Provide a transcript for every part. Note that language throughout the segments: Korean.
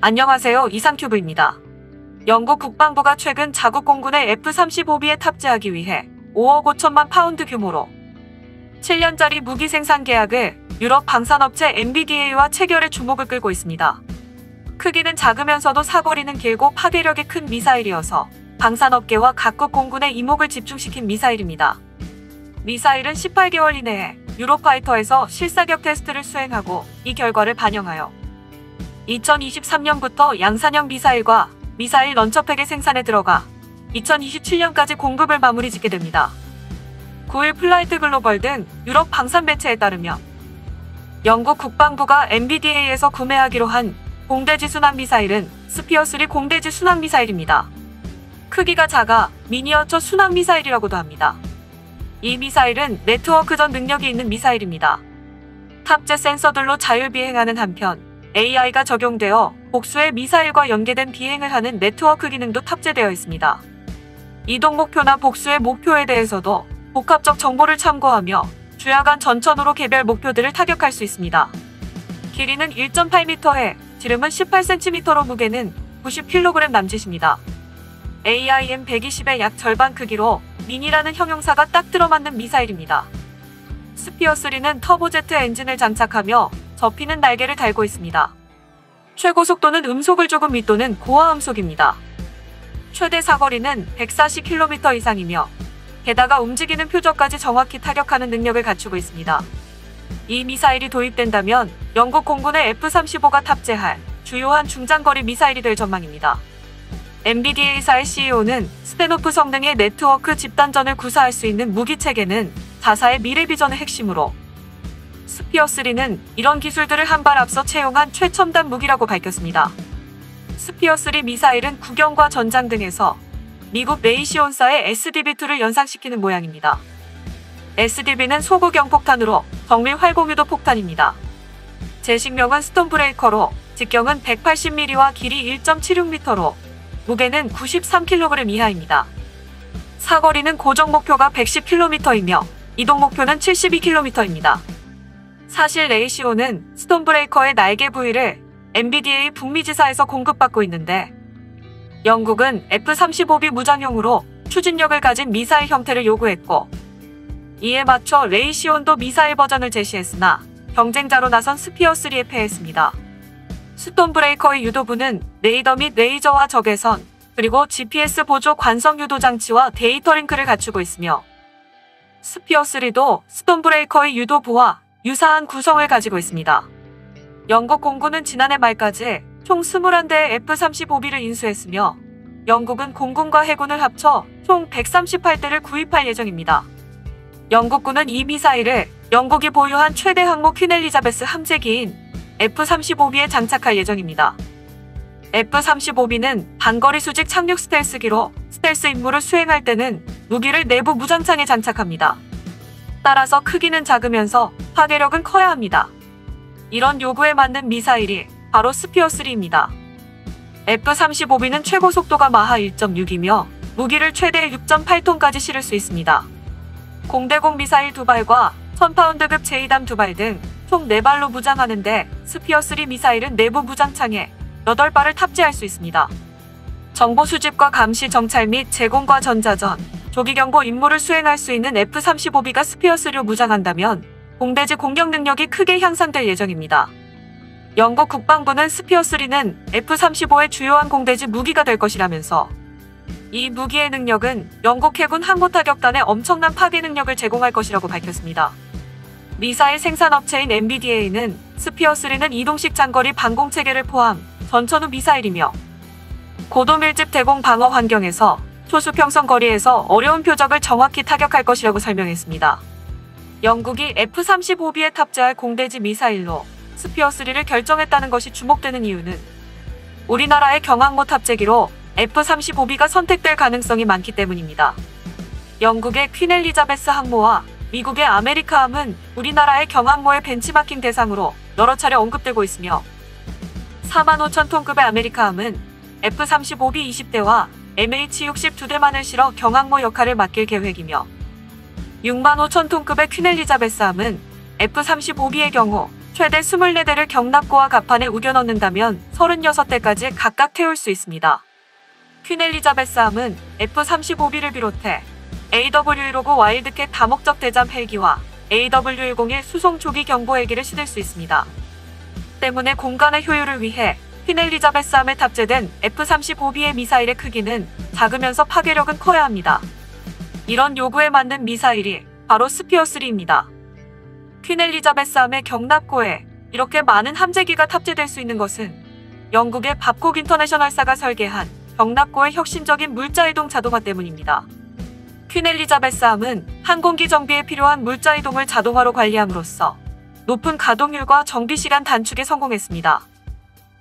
안녕하세요, 이상큐브입니다. 영국 국방부가 최근 자국 공군의 F-35B에 탑재하기 위해 5억 5천만 파운드 규모로 7년짜리 무기 생산 계약을 유럽 방산업체 MBDA와 체결해 주목을 끌고 있습니다. 크기는 작으면서도 사거리는 길고 파괴력이 큰 미사일이어서 방산업계와 각국 공군의 이목을 집중시킨 미사일입니다. 미사일은 18개월 이내에 유로파이터에서 실사격 테스트를 수행하고 이 결과를 반영하여 2023년부터 양산형 미사일과 미사일 런처팩의 생산에 들어가 2027년까지 공급을 마무리 짓게 됩니다. 9일 플라이트 글로벌 등 유럽 방산 매체에 따르면 영국 국방부가 MBDA에서 구매하기로 한 공대지 순항 미사일은 스피어3 공대지 순항 미사일입니다. 크기가 작아 미니어처 순항 미사일이라고도 합니다. 이 미사일은 네트워크전 능력이 있는 미사일입니다. 탑재 센서들로 자율 비행하는 한편 AI가 적용되어 복수의 미사일과 연계된 비행을 하는 네트워크 기능도 탑재되어 있습니다. 이동 목표나 복수의 목표에 대해서도 복합적 정보를 참고하며 주야간 전천후로 개별 목표들을 타격할 수 있습니다. 길이는 1.8m에 지름은 18cm로 무게는 90kg 남짓입니다. AIM-120의 약 절반 크기로 미니라는 형용사가 딱 들어맞는 미사일입니다. 스피어3는 터보제트 엔진을 장착하며 접히는 날개를 달고 있습니다. 최고 속도는 음속을 조금 윗도는 고화 음속입니다. 최대 사거리는 140km 이상이며 게다가 움직이는 표적까지 정확히 타격하는 능력을 갖추고 있습니다. 이 미사일이 도입된다면 영국 공군의 F-35가 탑재할 주요한 중장거리 미사일이 될 전망입니다. MBDA사의 CEO는 스탠오프 성능의 네트워크 집단전을 구사할 수 있는 무기체계는 자사의 미래 비전의 핵심으로 스피어3는 이런 기술들을 한 발 앞서 채용한 최첨단 무기라고 밝혔습니다. 스피어3 미사일은 구경과 전장 등에서 미국 레이시온사의 SDB2를 연상시키는 모양입니다. SDB는 소구경 폭탄으로 정밀 활공유도 폭탄입니다. 제식명은 스톤브레이커로 직경은 180mm와 길이 1.76m로 무게는 93kg 이하입니다. 사거리는 고정 목표가 110km이며 이동 목표는 72km입니다. 사실 레이시오는 스톤브레이커의 날개 부위를 MBDA 북미지사에서 공급받고 있는데 영국은 F-35B 무장용으로 추진력을 가진 미사일 형태를 요구했고 이에 맞춰 레이시온도 미사일 버전을 제시했으나 경쟁자로 나선 스피어3에 패했습니다. 스톤브레이커의 유도부는 레이더 및 레이저와 적외선 그리고 GPS 보조 관성 유도 장치와 데이터 링크를 갖추고 있으며 스피어3도 스톤브레이커의 유도부와 유사한 구성을 가지고 있습니다. 영국 공군은 지난해 말까지 총 21대의 F-35B를 인수했으며 영국은 공군과 해군을 합쳐 총 138대를 구입할 예정입니다. 영국군은 이 미사일을 영국이 보유한 최대 항모 퀸 엘리자베스 함재기인 F-35B에 장착할 예정입니다. F-35B는 단거리 수직 착륙 스텔스기로 스텔스 임무를 수행할 때는 무기를 내부 무장창에 장착합니다. 따라서 크기는 작으면서 파괴력은 커야 합니다. 이런 요구에 맞는 미사일이 바로 스피어3입니다. F-35B는 최고 속도가 마하 1.6이며 무기를 최대 6.8톤까지 실을 수 있습니다. 공대공 미사일 2발과 1000파운드급 제2담 2발 등 총 4발로 무장하는데 스피어3 미사일은 내부 무장창에 8발을 탑재할 수 있습니다. 정보 수집과 감시 정찰 및 제공과 전자전, 조기경보 임무를 수행할 수 있는 F-35B가 스피어3로 무장한다면 공대지 공격 능력이 크게 향상될 예정입니다. 영국 국방부는 스피어3는 F-35의 주요한 공대지 무기가 될 것이라면서 이 무기의 능력은 영국 해군 항모타격단에 엄청난 파괴 능력을 제공할 것이라고 밝혔습니다. 미사일 생산업체인 MBDA는 스피어3는 이동식 장거리 방공체계를 포함 전천후 미사일이며 고도밀집 대공 방어 환경에서 초수평선 거리에서 어려운 표적을 정확히 타격할 것이라고 설명했습니다. 영국이 F-35B에 탑재할 공대지 미사일로 스피어3를 결정했다는 것이 주목되는 이유는 우리나라의 경항모 탑재기로 F-35B가 선택될 가능성이 많기 때문입니다. 영국의 퀸 엘리자베스 항모와 미국의 아메리카함은 우리나라의 경항모의 벤치마킹 대상으로 여러 차례 언급되고 있으며 45,000톤급의 아메리카함은 F-35B 20대와 MH-60 2대만을 실어 경항모 역할을 맡길 계획이며 65,000톤급의 퀸 엘리자베스함은 F-35B의 경우 최대 24대를 경납고와 갑판에 우겨 넣는다면 36대까지 각각 태울 수 있습니다. 퀸 엘리자베스함은 F-35B를 비롯해 AW159 와일드캣 다목적 대잠 헬기와 AW101 수송 조기 경보 헬기를 실을 수 있습니다. 때문에 공간의 효율을 위해 퀸 엘리자베스함에 탑재된 F-35B의 미사일의 크기는 작으면서 파괴력은 커야 합니다. 이런 요구에 맞는 미사일이 바로 스피어3입니다. 퀸 엘리자베스함의 경납고에 이렇게 많은 함재기가 탑재될 수 있는 것은 영국의 밥콕 인터내셔널사가 설계한 경납고의 혁신적인 물자이동 자동화 때문입니다. 퀸 엘리자베스함은 항공기 정비에 필요한 물자이동을 자동화로 관리함으로써 높은 가동률과 정비시간 단축에 성공했습니다.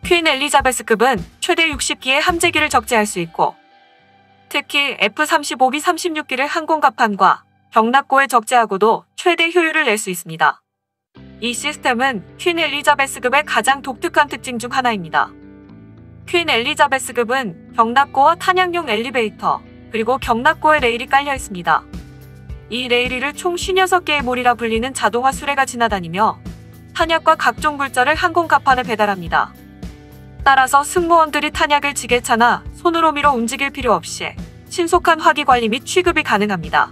퀸 엘리자베스급은 최대 60기의 함재기를 적재할 수 있고 특히 F-35B 36기를 항공갑판과 경납고에 적재하고도 최대 효율을 낼 수 있습니다. 이 시스템은 퀸 엘리자베스급의 가장 독특한 특징 중 하나입니다. 퀸 엘리자베스급은 경납고와 탄약용 엘리베이터, 그리고 경납고에 레일이 깔려 있습니다. 이 레일 위를 총 56개의 몰이라 불리는 자동화 수레가 지나다니며 탄약과 각종 물자를 항공갑판에 배달합니다. 따라서 승무원들이 탄약을 지게차나 손으로 밀어 움직일 필요 없이 신속한 화기 관리 및 취급이 가능합니다.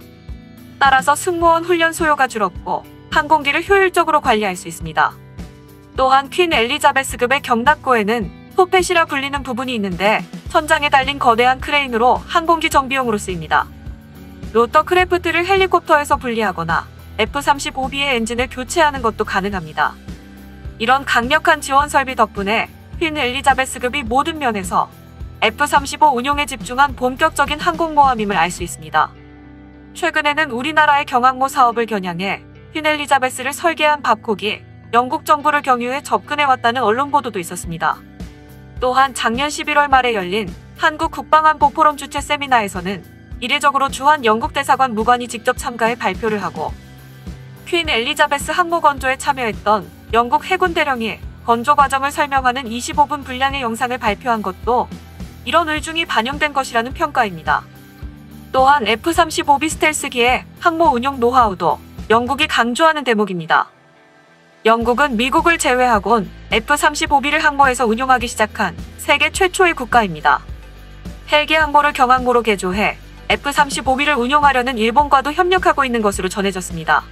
따라서 승무원 훈련 소요가 줄었고 항공기를 효율적으로 관리할 수 있습니다. 또한 퀸 엘리자베스급의 경납고에는 포펫이라 불리는 부분이 있는데 천장에 달린 거대한 크레인으로 항공기 정비용으로 쓰입니다. 로터크래프트를 헬리콥터에서 분리하거나 F-35B의 엔진을 교체하는 것도 가능합니다. 이런 강력한 지원 설비 덕분에 퀸 엘리자베스급이 모든 면에서 F-35 운용에 집중한 본격적인 항공모함임을 알 수 있습니다. 최근에는 우리나라의 경항모 사업을 겨냥해 퀸 엘리자베스를 설계한 밥콕이 영국 정부를 경유해 접근해왔다는 언론 보도도 있었습니다. 또한 작년 11월 말에 열린 한국 국방안보 포럼 주최 세미나에서는 이례적으로 주한 영국 대사관 무관이 직접 참가해 발표를 하고 퀸 엘리자베스 항모 건조에 참여했던 영국 해군 대령이 건조 과정을 설명하는 25분 분량의 영상을 발표한 것도 이런 의중이 반영된 것이라는 평가입니다. 또한 F-35B 스텔스기의 항모 운용 노하우도 영국이 강조하는 대목입니다. 영국은 미국을 제외하곤 F-35B를 항모에서 운용하기 시작한 세계 최초의 국가입니다. 헬기 항모를 경항모로 개조해 F-35B를 운용하려는 일본과도 협력하고 있는 것으로 전해졌습니다.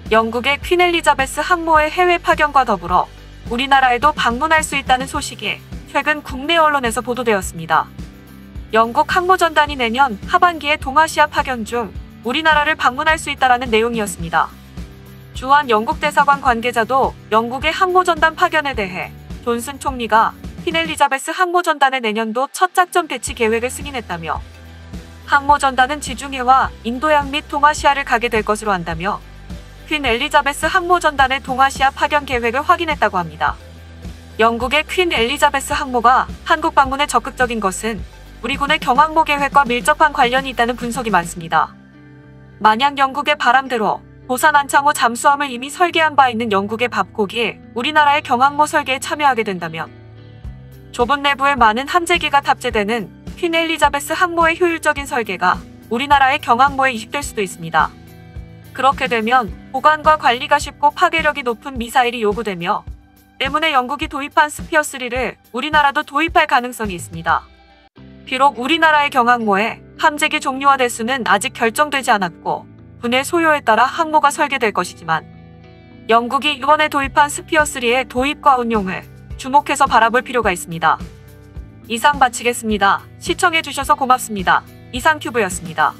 영국의 퀸 엘리자베스 항모의 해외 파견과 더불어 우리나라에도 방문할 수 있다는 소식이 최근 국내 언론에서 보도되었습니다. 영국 항모전단이 내년 하반기에 동아시아 파견 중 우리나라를 방문할 수 있다는 내용이었습니다. 주한 영국 대사관 관계자도 영국의 항모전단 파견에 대해 존슨 총리가 퀸 엘리자베스 항모전단의 내년도 첫 작전 배치 계획을 승인했다며 항모전단은 지중해와 인도양 및 동아시아를 가게 될 것으로 한다며 퀸 엘리자베스 항모전단의 동아시아 파견 계획을 확인했다고 합니다. 영국의 퀸 엘리자베스 항모가 한국 방문에 적극적인 것은 우리 군의 경항모 계획과 밀접한 관련이 있다는 분석이 많습니다. 만약 영국의 바람대로 도산 안창호 잠수함을 이미 설계한 바 있는 영국의 밥콕이 우리나라의 경항모 설계에 참여하게 된다면 좁은 내부에 많은 함재기가 탑재되는 퀸 엘리자베스 항모의 효율적인 설계가 우리나라의 경항모에 이식될 수도 있습니다. 그렇게 되면 보관과 관리가 쉽고 파괴력이 높은 미사일이 요구되며 때문에 영국이 도입한 스피어3를 우리나라도 도입할 가능성이 있습니다. 비록 우리나라의 경항모에 함재기 종류와 대수는 아직 결정되지 않았고 군의 소요에 따라 항모가 설계될 것이지만 영국이 이번에 도입한 스피어3의 도입과 운용을 주목해서 바라볼 필요가 있습니다. 이상 마치겠습니다. 시청해주셔서 고맙습니다. 이상튜브였습니다.